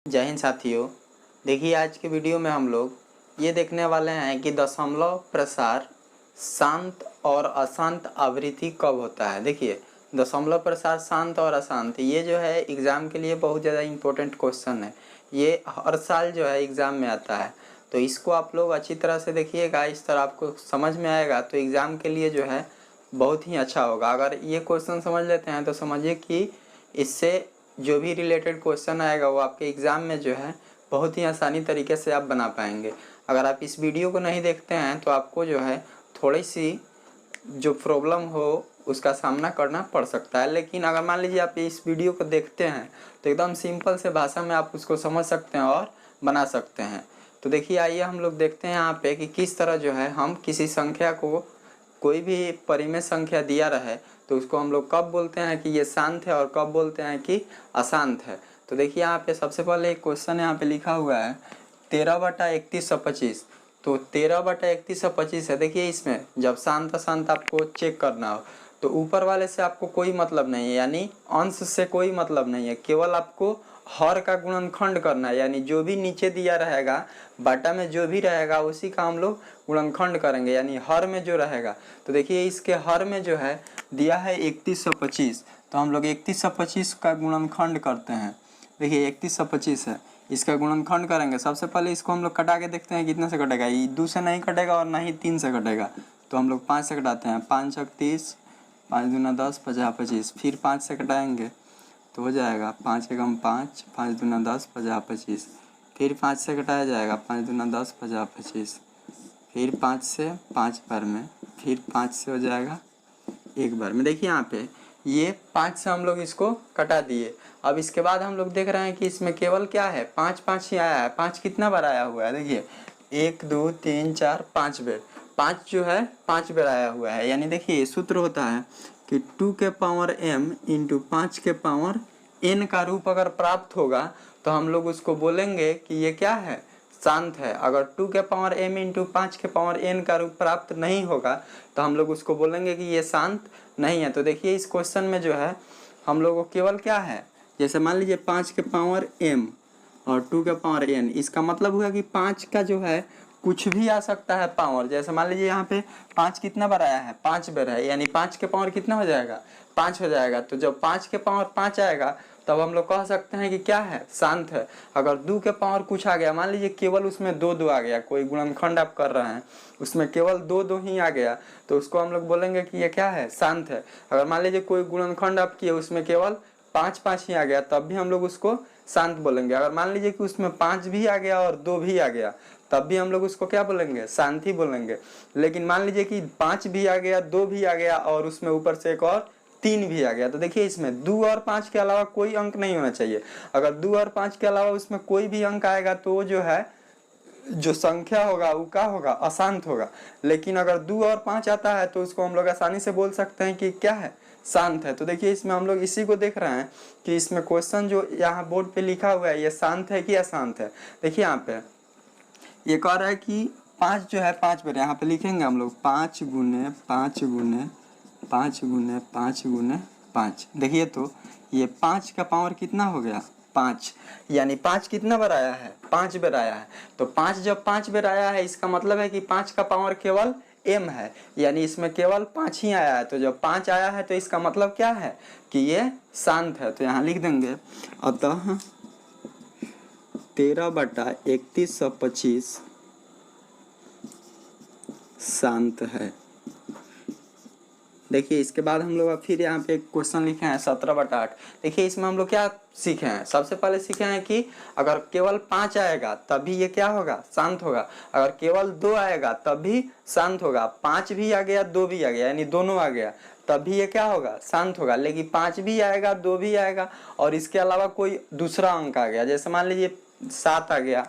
जय हिंद साथियों। देखिए आज के वीडियो में हम लोग ये देखने वाले हैं कि दशमलव प्रसार शांत और अशांत आवृत्ति कब होता है। देखिए दशमलव प्रसार शांत और अशांत ये जो है एग्ज़ाम के लिए बहुत ज़्यादा इम्पोर्टेंट क्वेश्चन है। ये हर साल जो है एग्ज़ाम में आता है, तो इसको आप लोग अच्छी तरह से देखिएगा। इस तरह आपको समझ में आएगा तो एग्ज़ाम के लिए जो है बहुत ही अच्छा होगा। अगर ये क्वेश्चन समझ लेते हैं तो समझिए कि इससे जो भी रिलेटेड क्वेश्चन आएगा वो आपके एग्ज़ाम में जो है बहुत ही आसानी तरीके से आप बना पाएंगे। अगर आप इस वीडियो को नहीं देखते हैं तो आपको जो है थोड़ी सी जो प्रॉब्लम हो उसका सामना करना पड़ सकता है, लेकिन अगर मान लीजिए आप इस वीडियो को देखते हैं तो एकदम सिंपल से भाषा में आप उसको समझ सकते हैं और बना सकते हैं। तो देखिए आइए हम लोग देखते हैं यहाँ पे कि किस तरह जो है हम किसी संख्या को, कोई भी परिमेय संख्या दिया रहे तो उसको हम लोग कब बोलते हैं कि ये शांत है और कब बोलते हैं कि अशांत है। तो देखिए यहाँ पे सबसे पहले एक क्वेश्चन यहाँ पे लिखा हुआ है 13/3125। तो 13/3125 है। देखिए इसमें जब शांत अशांत आपको चेक करना हो तो ऊपर वाले से आपको कोई मतलब नहीं है, यानी अंश से कोई मतलब नहीं है, केवल आपको हर का गुणनखंड करना है। यानी जो भी नीचे दिया रहेगा बाटा में जो भी रहेगा उसी का हम लोग गुणनखंड करेंगे, यानी हर में जो रहेगा। तो देखिए इसके हर में जो है दिया है 3125, तो हम लोग 3125 का गुणनखंड करते हैं। देखिए 3125 है, इसका गुणनखंड करेंगे। सबसे पहले इसको हम लोग कटा के देखते हैं कितने से कटेगा। ये 2 से नहीं कटेगा और ना ही 3 से कटेगा, तो हम लोग 5 से कटाते हैं। 5 छक 30, 5 दूना 10, 50 25। फिर 5 से कटाएंगे तो हो जाएगा 5 एकम 5, 5 दूना 10, 50 25। फिर 5 से कटाया जाएगा 5 दूना 10, 50 25। फिर 5 से 5 बार में, फिर 5 से हो जाएगा एक बार में। देखिए यहाँ पे ये 5 से हम लोग इसको कटा दिए। अब इसके बाद हम लोग देख रहे हैं कि इसमें केवल क्या है 5 5 ही आया है। 5 कितना बार आया हुआ है, देखिए 1 2 3 4 5 बेर। 5 जो है 5 बेर आया हुआ है। यानी देखिए सूत्र होता है कि 2 के पावर m इंटू 5 के पावर n का रूप अगर प्राप्त होगा तो हम लोग उसको बोलेंगे कि ये क्या है, शांत है। अगर 2 के पावर m इंटू 5 के पावर n का रूप प्राप्त नहीं होगा तो हम लोग उसको बोलेंगे कि ये शांत नहीं है। तो देखिए इस क्वेश्चन में जो है हम लोग को केवल क्या है, जैसे मान लीजिए 5 के पावर m और 2 के पावर n, इसका मतलब हुआ कि 5 का जो है कुछ भी आ सकता है पावर। जैसे मान लीजिए यहाँ पे 5 कितना बार आया है, 5 बार है, यानी 5 के पावर कितना हो जाएगा, 5 हो जाएगा। तो जब 5 के पावर 5 आएगा तब हम लोग कह सकते हैं कि क्या है, शांत है। अगर 2 के पावर कुछ आ गया, मान लीजिए केवल उसमें 2 2 आ गया, कोई गुणनखंड आप कर रहे हैं उसमें केवल 2 2 ही आ गया तो उसको हम लोग बोलेंगे कि ये क्या है, शांत है। अगर मान लीजिए कोई गुणनखंड आप किए उसमें केवल 5 5 ही आ गया तब भी हम लोग उसको शांत बोलेंगे। अगर मान लीजिए कि उसमें 5 भी आ गया और 2 भी आ गया तब भी हम लोग उसको क्या बोलेंगे, शांति बोलेंगे। लेकिन मान लीजिए कि 5 भी आ गया, 2 भी आ गया और उसमें ऊपर से एक और 3 भी आ गया, तो देखिए इसमें 2 और 5 के अलावा कोई अंक नहीं होना चाहिए। अगर 2 और 5 के अलावा उसमें कोई भी अंक आएगा तो वो जो है जो संख्या होगा वो क्या होगा, अशांत होगा। लेकिन अगर 2 और 5 आता है तो उसको हम लोग आसानी से बोल सकते हैं कि क्या है, शांत है। तो देखिए इसमें हम लोग इसी को देख रहे हैं कि इसमें क्वेश्चन जो यहाँ बोर्ड पे लिखा हुआ है ये शांत है कि अशांत है। देखिए यहाँ पे ये कह रहा है कि 5 जो है 5 बार, यहाँ पे लिखेंगे हम लोग 5 गुने 5 गुने 5 गुने 5 गुने 5। देखिए तो ये 5 का पावर कितना हो गया, 5, यानी 5 कितना बार आया है, 5 बार आया है। तो 5 जब 5 बार आया है इसका मतलब है कि 5 का पावर केवल m है, यानी इसमें केवल 5 ही आया है। तो जब 5 आया है तो इसका मतलब क्या है कि ये शांत है। तो यहाँ लिख देंगे अतः 13/3125 शांत है। देखिए इसके बाद हम लोग फिर यहाँ पे एक क्वेश्चन लिखे हैं 17/8। देखिए इसमें हम लोग क्या सीखे हैं, सबसे पहले सीखे हैं कि अगर केवल 5 आएगा तभी ये क्या होगा, शांत होगा। अगर केवल 2 आएगा तब भी शांत होगा। 5 भी आ गया 2 भी आ गया, यानी दोनों आ गया तब भी ये क्या होगा, शांत होगा। लेकिन 5 भी आएगा 2 भी आएगा और इसके अलावा कोई दूसरा अंक आ गया, जैसे मान लीजिए 7 आ गया,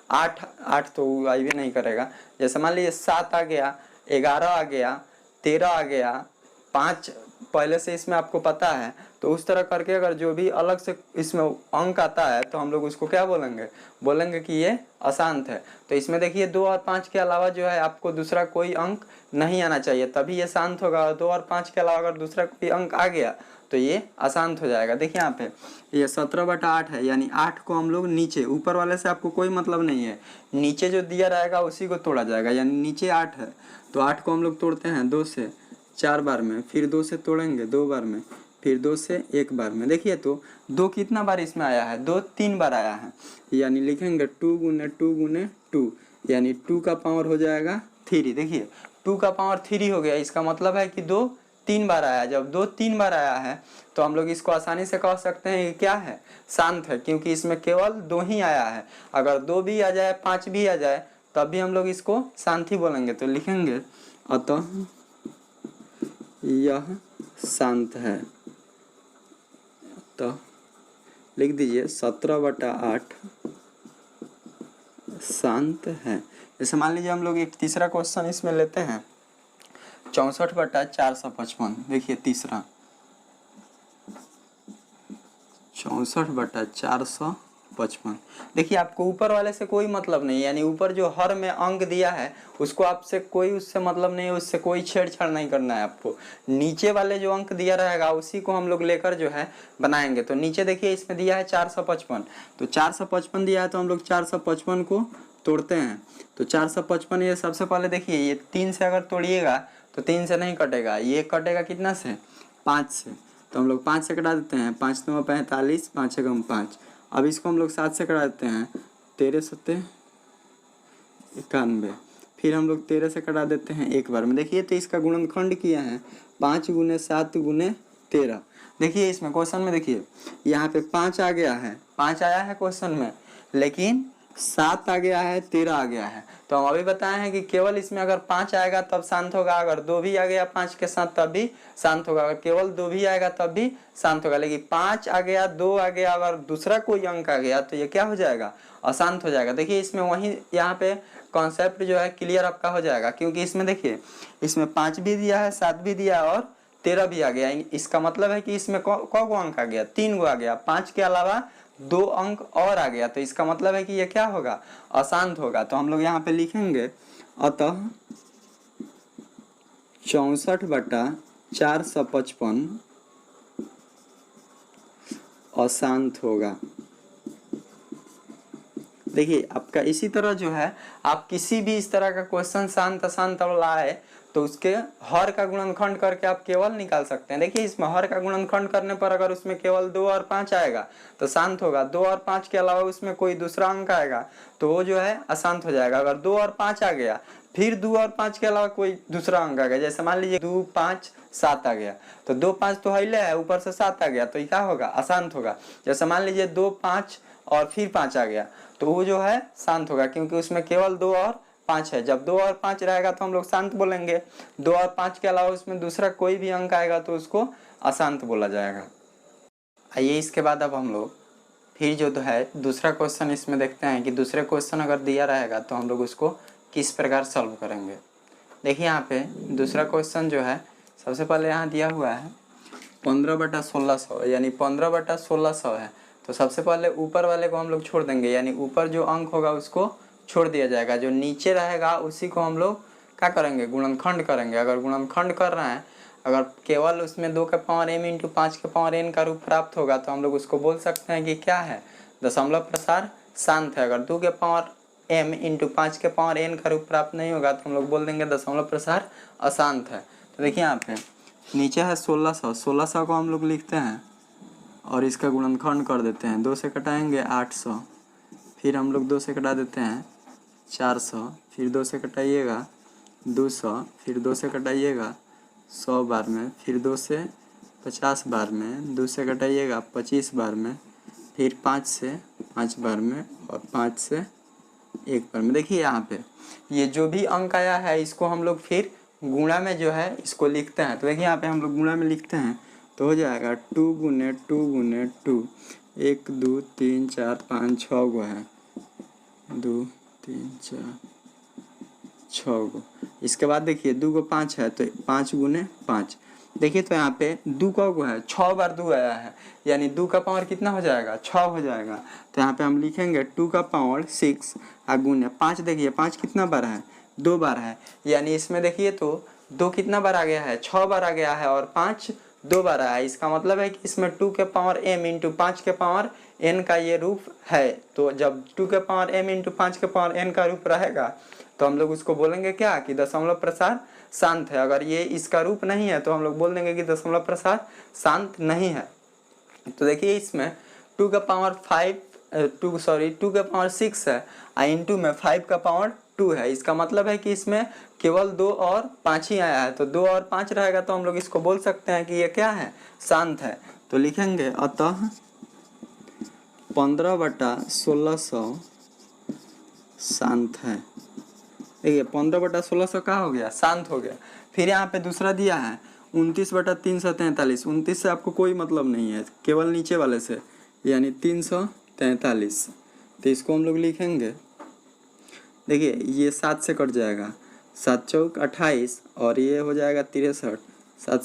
8 तो आई भी नहीं करेगा। जैसे मान लीजिए 7 आ गया, 11 आ गया, 13 आ गया, 5 पहले से इसमें आपको पता है, तो उस तरह करके अगर जो भी अलग से इसमें अंक आता है तो हम लोग उसको क्या बोलेंगे, बोलेंगे कि ये अशांत है। तो इसमें देखिए 2 और 5 के अलावा जो है आपको दूसरा कोई अंक नहीं आना चाहिए, तभी ये शांत होगा। और 2 और 5 के अलावा अगर दूसरा कोई अंक आ गया तो ये अशांत हो जाएगा। देखिए यहाँ पे ये 17/8 है, यानी 8 को हम लोग नीचे, ऊपर वाले से आपको कोई मतलब नहीं है, नीचे जो दिया रहेगा उसी को तोड़ा जाएगा। यानी नीचे 8 है तो 8 को हम लोग तोड़ते हैं 2 से 4 बार में, फिर 2 से तोड़ेंगे 2 बार में, फिर 2 से 1 बार में। देखिए तो 2 कितना बार इसमें आया है, 2 3 बार आया है, यानी लिखेंगे 2 गुने 2 गुने 2, यानी 2 का पावर हो जाएगा 3। देखिए 2 का पावर 3 हो गया, इसका मतलब है कि 2 3 बार आया। जब 2 3 बार आया है तो हम लोग इसको आसानी से कह सकते हैं कि क्या है, शांत है, क्योंकि इसमें केवल 2 ही आया है। अगर 2 भी आ जाए 5 भी आ जाए तब भी हम लोग इसको शांत ही बोलेंगे। तो लिखेंगे अतः यह शांत है। तो लिख दीजिए 17/8 शांत है। जैसे मान लीजिए हम लोग एक तीसरा क्वेश्चन इसमें लेते हैं 64/455। देखिए तीसरा 64/455। देखिए आपको ऊपर वाले से कोई मतलब नहीं, यानी ऊपर जो हर में अंक दिया है उसको आपसे कोई उससे मतलब नहीं है, उससे कोई छेड़छाड़ नहीं करना है आपको। नीचे वाले जो अंक दिया रहेगा उसी को हम लोग लेकर जो है बनाएंगे। तो नीचे देखिए इसमें दिया है 455, तो 455 दिया है तो हम लोग 455 को तोड़ते हैं। तो 455 ये सबसे पहले देखिए ये 3 से अगर तोड़िएगा तो 3 से नहीं कटेगा, ये कटेगा कितना से, 5 से। तो हम लोग 5 से कटा देते हैं, 5 9 45, 5 6 5। अब इसको हम लोग 7 से कटा देते हैं, 13 7 91। फिर हम लोग 13 से कटा देते हैं एक बार में। देखिए तो इसका गुणनखंड किया है 5 गुने 7 गुने 13। देखिए इसमें क्वेश्चन में देखिए यहाँ पे 5 आ गया है, 5 आया है क्वेश्चन में, लेकिन 7 आ गया है, 13 आ गया है। तो हम अभी बताए हैं कि केवल इसमें अगर 5 आएगा तब शांत होगा, अगर 2 भी आ गया 5 के साथ तब भी शांत होगा, अगर केवल 2 भी आएगा तब भी शांत होगा। लेकिन 5 आ गया, 2 आ गया, अगर दूसरा कोई अंक आ गया तो ये क्या हो जाएगा, अशांत हो जाएगा। देखिए इसमें वही यहाँ पे कॉन्सेप्ट जो है क्लियर आपका हो जाएगा, क्योंकि इसमें देखिए इसमें 5 भी दिया है, 7 भी दिया है और 13 भी आ गया। इसका मतलब है कि इसमें कौ अंक आ गया, 3 गो आ गया, 5 के अलावा 2 अंक और आ गया। तो इसका मतलब है कि ये क्या होगा, अशांत होगा। तो हम लोग यहाँ पे लिखेंगे अतः 64/455 अशांत होगा। देखिए आपका इसी तरह जो है आप किसी भी इस तरह का क्वेश्चन शांत अशांत वाला आए तो उसके हर का गुणनखंड करके आप केवल निकाल सकते हैं। देखिए इसमें हर का गुणनखंड करने पर अगर उसमें केवल 2 और 5 आएगा तो शांत होगा, 2 और 5 के अलावा उसमें कोई दूसरा अंक आएगा तो वो जो है अशांत हो जाएगा। अगर 2 और 5 आ गया, फिर 2 और 5 के अलावा कोई दूसरा अंक आ गया, जैसे मान लीजिए 2 5 7 आ गया, तो 2 5 तो हिले है, ऊपर से 7 आ गया तो ये क्या होगा, अशांत होगा। जैसे मान लीजिए 2 5 और फिर 5 आ गया तो वो जो है शांत होगा, क्योंकि उसमें केवल 2 और 5 है। जब 2 और 5 रहेगा तो हम लोग शांत बोलेंगे, 2 और 5 के अलावा उसमें दूसरा कोई भी अंक आएगा तो उसको अशांत बोला जाएगा। आइए इसके बाद अब हम लोग फिर जो है दूसरा क्वेश्चन इसमें देखते हैं कि दूसरे क्वेश्चन अगर दिया रहेगा तो हम लोग उसको किस प्रकार सॉल्व करेंगे। देखिए यहाँ पे दूसरा क्वेश्चन जो है सबसे पहले यहाँ दिया हुआ है 15/1600, यानी 15/1600 है। तो सबसे पहले ऊपर वाले को हम लोग छोड़ देंगे, यानी ऊपर जो अंक होगा उसको छोड़ दिया जाएगा, जो नीचे रहेगा उसी को हम लोग क्या करेंगे, गुणनखंड करेंगे। अगर गुणनखंड कर रहे हैं, अगर केवल उसमें 2 के पावर m इंटू 5 के पावर n का रूप प्राप्त होगा तो हम लोग उसको बोल सकते हैं कि क्या है, दशमलव प्रसार शांत है। अगर 2 के पावर m इंटू 5 के पावर n का रूप प्राप्त नहीं होगा तो हम लोग बोल देंगे दशमलव प्रसार अशांत है। तो देखिए यहाँ पे नीचे है 1600 को हम लोग लिखते हैं और इसका गुणनखंड कर देते हैं, 2 से कटाएंगे 800, फिर हम लोग 2 से कटा देते हैं 400, फिर 2 से कटाइएगा 200, फिर 2 से कटाइएगा 100 बार में, फिर 2 से 50 बार में, 2 से कटाइएगा 25 बार में, फिर 5 से 5 बार में और 5 से 1 बार में। देखिए यहाँ पे ये जो भी अंक आया है इसको हम लोग फिर गुणा में जो है इसको लिखते हैं। तो देखिए यहाँ पे हम लोग गुणा में लिखते हैं तो हो जाएगा 2 गुने 2 गुने 2, 1 2 3 4 5 6 गो है, 2 3 4 6 गो। इसके बाद देखिए 2 को 5 है तो 5 गुने 5, देखिए तो यहाँ पे 2 का गो है, 6 बार 2 आया है, यानी 2 का पावर कितना हो जाएगा, 6 हो जाएगा। तो यहाँ पे हम लिखेंगे 2 का पावर 6 गुने 5। देखिए 5 कितना बार है, 2 बार है, यानी इसमें देखिए तो 2 कितना बार आ गया है, 6 बार आ गया है, और 5 2 बार आया है। इसका मतलब है कि इसमें 2 के पावर m इंटू 5 के पावर n का ये रूप है। तो जब 2 के पावर m इंटू 5 के पावर n का रूप रहेगा तो हम लोग उसको बोलेंगे क्या, कि दशमलव प्रसार शांत है। अगर ये इसका रूप नहीं है तो हम लोग बोल देंगे कि दशमलव प्रसार शांत नहीं है। तो देखिए इसमें 2 का पावर 2 का पावर 6 है, इंटू में 5 का पावर 2 है। इसका मतलब है कि इसमें केवल 2 और 5 ही आया है। तो 2 और 5 रहेगा तो हम लोग इसको बोल सकते हैं कि ये क्या है, शांत है। तो लिखेंगे अतः 15/1600 शांत है। देखिए 15/1600 क्या हो गया, शांत हो गया। फिर यहाँ पे दूसरा दिया है 29/343। 29 से आपको कोई मतलब नहीं है, केवल नीचे वाले से, यानी 343। तो इसको हम लोग लिखेंगे, देखिए ये 7 से कट जाएगा, 7 चौक 28, और ये हो जाएगा 63, 7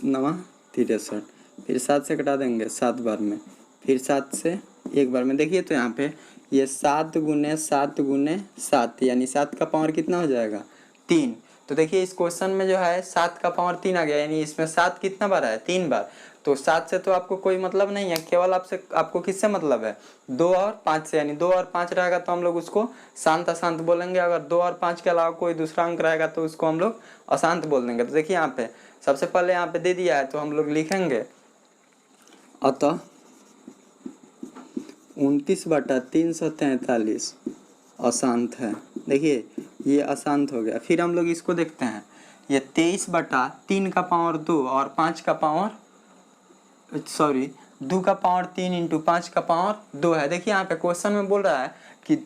9 63। फिर 7 से कटा देंगे 7 बार में, फिर 7 से एक बार में। देखिए तो यहाँ पे ये 7 गुने 7 गुने 7, यानी 7 का पावर कितना हो जाएगा, 3। तो देखिए इस क्वेश्चन में जो है 7 का पावर 3 आ गया, यानी इसमें 7 कितना बार है, 3 बार। तो 7 से तो आपको कोई मतलब नहीं है, केवल आपको किससे मतलब है, 2 और 5 से, यानी 2 और 5 रहेगा तो हम लोग उसको शांत अशांत बोलेंगे। अगर 2 और 5 के अलावा कोई दूसरा अंक रहेगा तो उसको हम लोग अशांत बोल देंगे। तो देखिए यहाँ पे सबसे पहले यहाँ पे दे दिया है, तो हम लोग लिखेंगे अतः 29/343 अशांत है। देखिए ये अशांत हो गया। फिर हम लोग इसको देखते हैं, ये 23/3 का पावर 2 और 5 का पावर 2 का पावर 3 इंटू 5 का पावर 2 है। देखिए यहाँ पे क्वेश्चन में बोल रहा है कि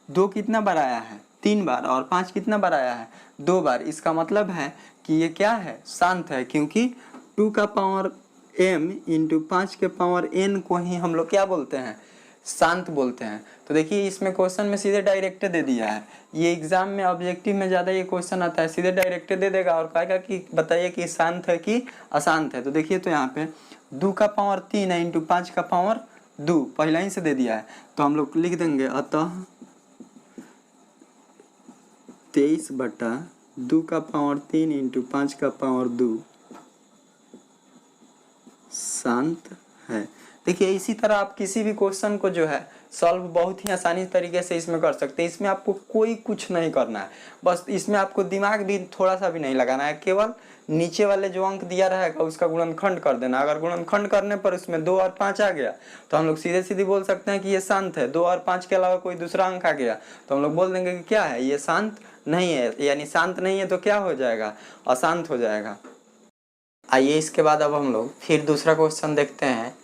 2 कितना बार आया है, 3 बार, और 5 कितना बार आया है, 2 बार। इसका मतलब है कि ये क्या है, शांत है, क्योंकि 2 का पावर m इंटू 5 के पावर n को ही हम लोग क्या बोलते हैं, शांत बोलते हैं। तो देखिए इसमें क्वेश्चन में सीधे डायरेक्ट दे दिया है। ये एग्जाम में ऑब्जेक्टिव में ज़्यादा ये क्वेश्चन आता है, सीधे डायरेक्ट दे देगा और कहेगा कि बताइए कि शांत है कि अशांत है। तो देखिए तो यहाँ पे 2 का पावर 3 है इंटू 5 का पावर 2 पहले ही से दे दिया है। तो हम लोग लिख देंगे अतः 23/2 का पावर 3 इंटू 5 का पावर 2 शांत है। देखिए इसी तरह आप किसी भी क्वेश्चन को जो है सॉल्व बहुत ही आसानी तरीके से इसमें कर सकते हैं। इसमें आपको कोई कुछ नहीं करना है, बस इसमें आपको दिमाग भी थोड़ा सा भी नहीं लगाना है, केवल नीचे वाले जो अंक दिया रहेगा उसका गुणनखंड कर देना। अगर गुणनखंड करने पर उसमें 2 और 5 आ गया तो हम लोग सीधे सीधे बोल सकते हैं कि ये शांत है। 2 और 5 के अलावा कोई दूसरा अंक आ गया तो हम लोग बोल देंगे कि क्या है, ये शांत नहीं है, यानी शांत नहीं है तो क्या हो जाएगा, अशांत हो जाएगा। आइए इसके बाद अब हम लोग फिर दूसरा क्वेश्चन देखते हैं।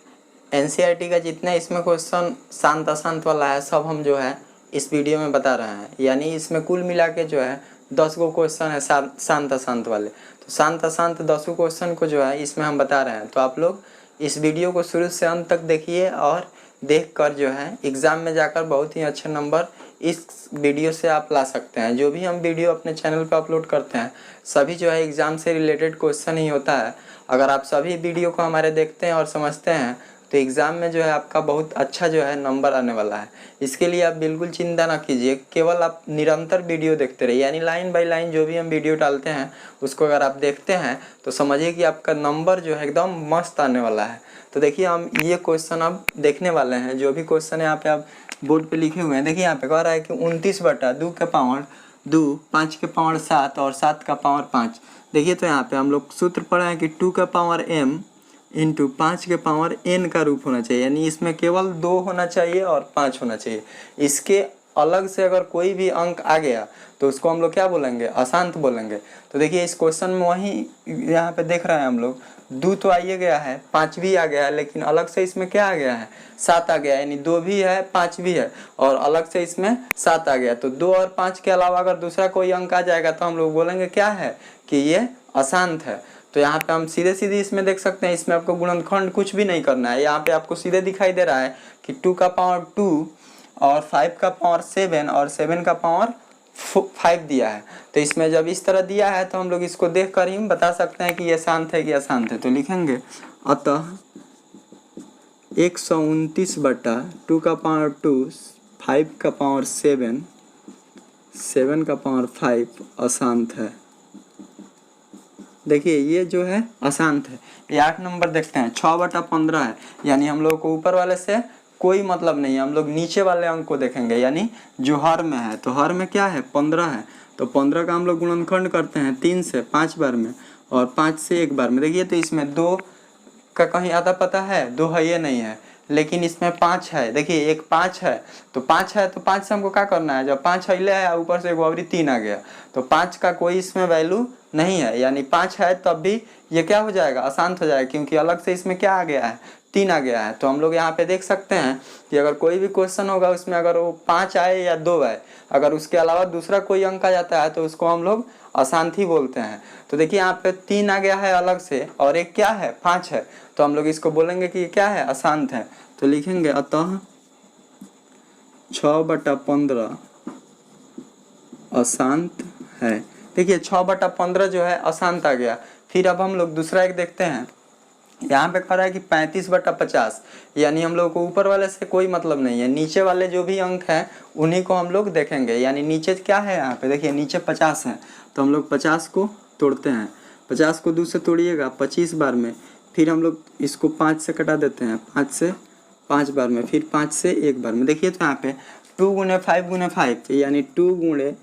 एनसीईआरटी का जितने इसमें क्वेश्चन शांत अशांत वाला है सब हम जो है इस वीडियो में बता रहे हैं, यानी इसमें कुल मिला के जो है 10 गो क्वेश्चन है शांत अशांत वाले। तो शांत अशांत 10 क्वेश्चन को जो है इसमें हम बता रहे हैं। तो आप लोग इस वीडियो को शुरू से अंत तक देखिए और देख कर जो है एग्ज़ाम में जाकर बहुत ही अच्छे नंबर इस वीडियो से आप ला सकते हैं। जो भी हम वीडियो अपने चैनल पर अपलोड करते हैं सभी जो है एग्ज़ाम से रिलेटेड क्वेश्चन ही होता है। अगर आप सभी वीडियो को हमारे देखते हैं और समझते हैं तो एग्ज़ाम में जो है आपका बहुत अच्छा जो है नंबर आने वाला है। इसके लिए आप बिल्कुल चिंता ना कीजिए, केवल आप निरंतर वीडियो देखते रहिए, यानी लाइन बाय लाइन जो भी हम वीडियो डालते हैं उसको अगर आप देखते हैं तो समझिए कि आपका नंबर जो है एकदम मस्त आने वाला है। तो देखिए हम ये क्वेश्चन अब देखने वाले हैं। जो भी क्वेश्चन है यहाँ पे आप बोर्ड पे लिखे हुए हैं, देखिए यहाँ पे कह रहा है कि 29/2 के पावर 2, 5 के पावर 7 और 7 का पावर 5। देखिए तो यहाँ पे हम लोग सूत्र पढ़े हैं कि 2 का पावर m इंटू 5 के पावर n का रूप होना चाहिए, यानी इसमें केवल 2 होना चाहिए और 5 होना चाहिए। इसके अलग से अगर कोई भी अंक आ गया तो उसको हम लोग क्या बोलेंगे, अशांत बोलेंगे। तो देखिए इस क्वेश्चन में वही यहाँ पे देख रहे हैं हम लोग 2 तो आइए गया है, 5 भी आ गया है, लेकिन अलग से इसमें क्या आ गया है, 7 आ गया है, यानी 2 भी है 5 भी है और अलग से इसमें 7 आ गया। तो 2 और 5 के अलावा अगर दूसरा कोई अंक आ जाएगा तो हम लोग बोलेंगे क्या है, कि ये अशांत है। तो यहाँ पे हम सीधे सीधे इसमें देख सकते हैं, इसमें आपको गुणनखंड कुछ भी नहीं करना है। यहाँ पे आपको सीधे दिखाई दे रहा है कि 2 का पावर 2 और 5 का पावर 7 और 7 का पावर 5 दिया है। तो इसमें जब इस तरह दिया है तो हम लोग इसको देख कर ही बता सकते हैं कि ये शांत है कि अशांत है। तो लिखेंगे अतः 129 बटा 2 का पावर 2, 5 का पावर 7, 7 का पावर 5 अशांत है। देखिए ये जो है अशांत है। ये 8 नंबर देखते हैं, 6 बटा 15 है, यानी हम लोग को ऊपर वाले से कोई मतलब नहीं है, हम लोग नीचे वाले अंक को देखेंगे, यानी जो हर में है। तो हर में क्या है 15 है, तो 15 का हम लोग गुणनखंड करते हैं 3 से 5 बार में और 5 से 1 बार में। देखिए तो इसमें 2 का कहीं आता पता है, 2 है ये नहीं है, लेकिन इसमें 5 है। देखिए एक 5 है, तो 5 है तो 5 से हमको क्या करना है, जब 5 है ले है ऊपर से एक अवधि 3 आ गया, तो 5 का कोई इसमें वैल्यू नहीं है, यानी 5 है तब भी ये क्या हो जाएगा, अशांत हो जाएगा, क्योंकि अलग से इसमें क्या आ गया है, 3 आ गया है। तो हम लोग यहाँ पे देख सकते हैं कि अगर कोई भी क्वेश्चन होगा उसमें अगर वो 5 आए या 2 आए, अगर उसके अलावा दूसरा कोई अंक आ जाता है तो उसको हम लोग अशांत ही बोलते हैं। तो देखिए यहाँ पे 3 आ गया है अलग से और एक क्या है 5 है, तो हम लोग इसको बोलेंगे कि क्या है, अशांत है। तो लिखेंगे अतः 6 बटा 15 अशांत है। देखिए 6 बटा 15 जो है अशांत आ गया। फिर अब हम लोग दूसरा एक देखते हैं, यहाँ पे कह रहा है कि 35 बटा 50, यानी हम लोग को ऊपर वाले से कोई मतलब नहीं है, नीचे वाले जो भी अंक हैं उन्हीं को हम लोग देखेंगे। यानी नीचे क्या है, यहाँ पे देखिए नीचे 50 है, तो हम लोग 50 को तोड़ते हैं। 50 को 2 से तोड़िएगा 25 बार में, फिर हम लोग इसको 5 से कटा देते हैं, 5 से 5 बार में, फिर 5 से 1 बार में। देखिए तो यहाँ पे 2 गुने 5 गुने 5, यानी 2 गुणे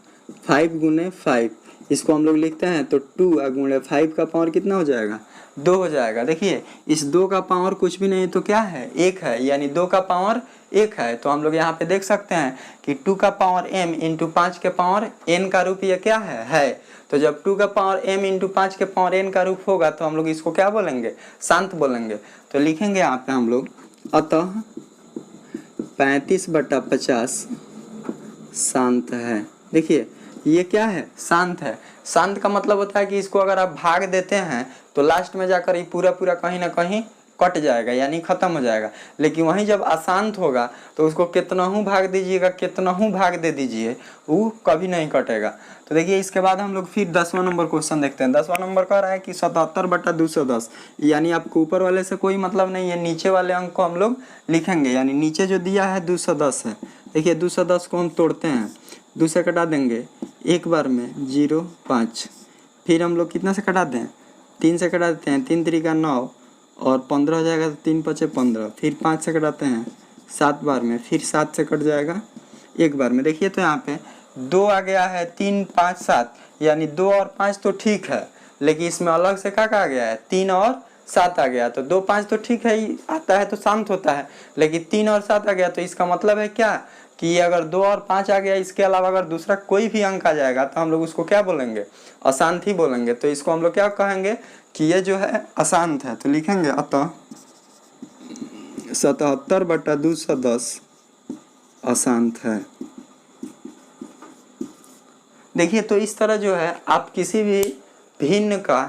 5 गुने 5, इसको हम लोग लिखते हैं तो 2 गुणे 5 का पावर कितना हो जाएगा, 2 हो जाएगा। देखिए इस 2 का पावर कुछ भी नहीं तो क्या है, 1 है, यानी 2 का पावर 1 है। तो हम लोग यहाँ पे देख सकते हैं कि 2 का पावर m इंटू 5 के पावर n का रूप ये क्या है। तो जब 2 का पावर m इंटू 5 के पावर n का रूप होगा तो हम लोग इसको क्या बोलेंगे, शांत बोलेंगे। तो लिखेंगे यहाँ पे हम लोग अतः 35 बटा 50 शांत है। देखिए ये क्या है, शांत है। शांत का मतलब होता है कि इसको अगर आप भाग देते हैं तो लास्ट में जाकर ये पूरा कहीं ना कहीं कट जाएगा, यानी खत्म हो जाएगा। लेकिन वहीं जब अशांत होगा तो उसको कितना हूँ भाग दीजिएगा, कितना हूँ भाग दे दीजिए, वो कभी नहीं कटेगा। तो देखिए इसके बाद हम लोग फिर 10वां नंबर क्वेश्चन देखते हैं। 10वां नंबर कह रहा है कि 77 बटा 210, यानी आपको ऊपर वाले से कोई मतलब नहीं है, नीचे वाले अंक को हम लोग लिखेंगे। यानी नीचे जो दिया है 210 है। देखिए 210 को हम तोड़ते हैं, 2 से कटा देंगे 1 बार में 0 5, फिर हम लोग कितना से कटा दें, 3 से कटा देते हैं, 3 3 का 9 और 15 हो जाएगा, तो 3 5 15, फिर 5 से कटाते हैं 7 बार में, फिर 7 से कट जाएगा 1 बार में। देखिए तो यहाँ पे 2 आ गया है, 3 5 7, यानी 2 और 5 तो ठीक है, लेकिन इसमें अलग से क्या आ गया है, 3 और 7 आ गया। तो 2 5 तो ठीक है ही आता है तो शांत होता है, लेकिन 3 और 7 आ गया तो इसका मतलब है क्या कि अगर 2 और 5 आ गया, इसके अलावा अगर दूसरा कोई भी अंक आ जाएगा तो हम लोग उसको क्या बोलेंगे, अशांत ही बोलेंगे। तो इसको हम लोग क्या कहेंगे कि ये जो है अशांत है। तो लिखेंगे अतः 77 बटा 210 अशांत है। देखिए तो इस तरह जो है आप किसी भी भिन्न का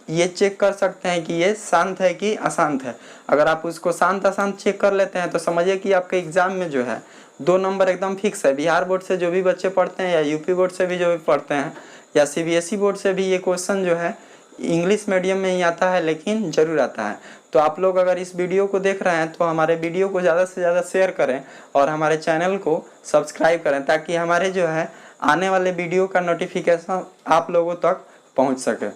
ये चेक कर सकते हैं कि ये शांत है कि अशांत है। अगर आप उसको शांत अशांत चेक कर लेते हैं तो समझिए कि आपके एग्जाम में जो है 2 नंबर एकदम फिक्स है। बिहार बोर्ड से जो भी बच्चे पढ़ते हैं या यूपी बोर्ड से भी जो भी पढ़ते हैं या सीबीएसई बोर्ड से भी ये क्वेश्चन जो है इंग्लिश मीडियम में ही आता है, लेकिन जरूर आता है। तो आप लोग अगर इस वीडियो को देख रहे हैं तो हमारे वीडियो को ज़्यादा से ज़्यादा शेयर करें और हमारे चैनल को सब्सक्राइब करें, ताकि हमारे जो है आने वाले वीडियो का नोटिफिकेशन आप लोगों तक पहुंच सके।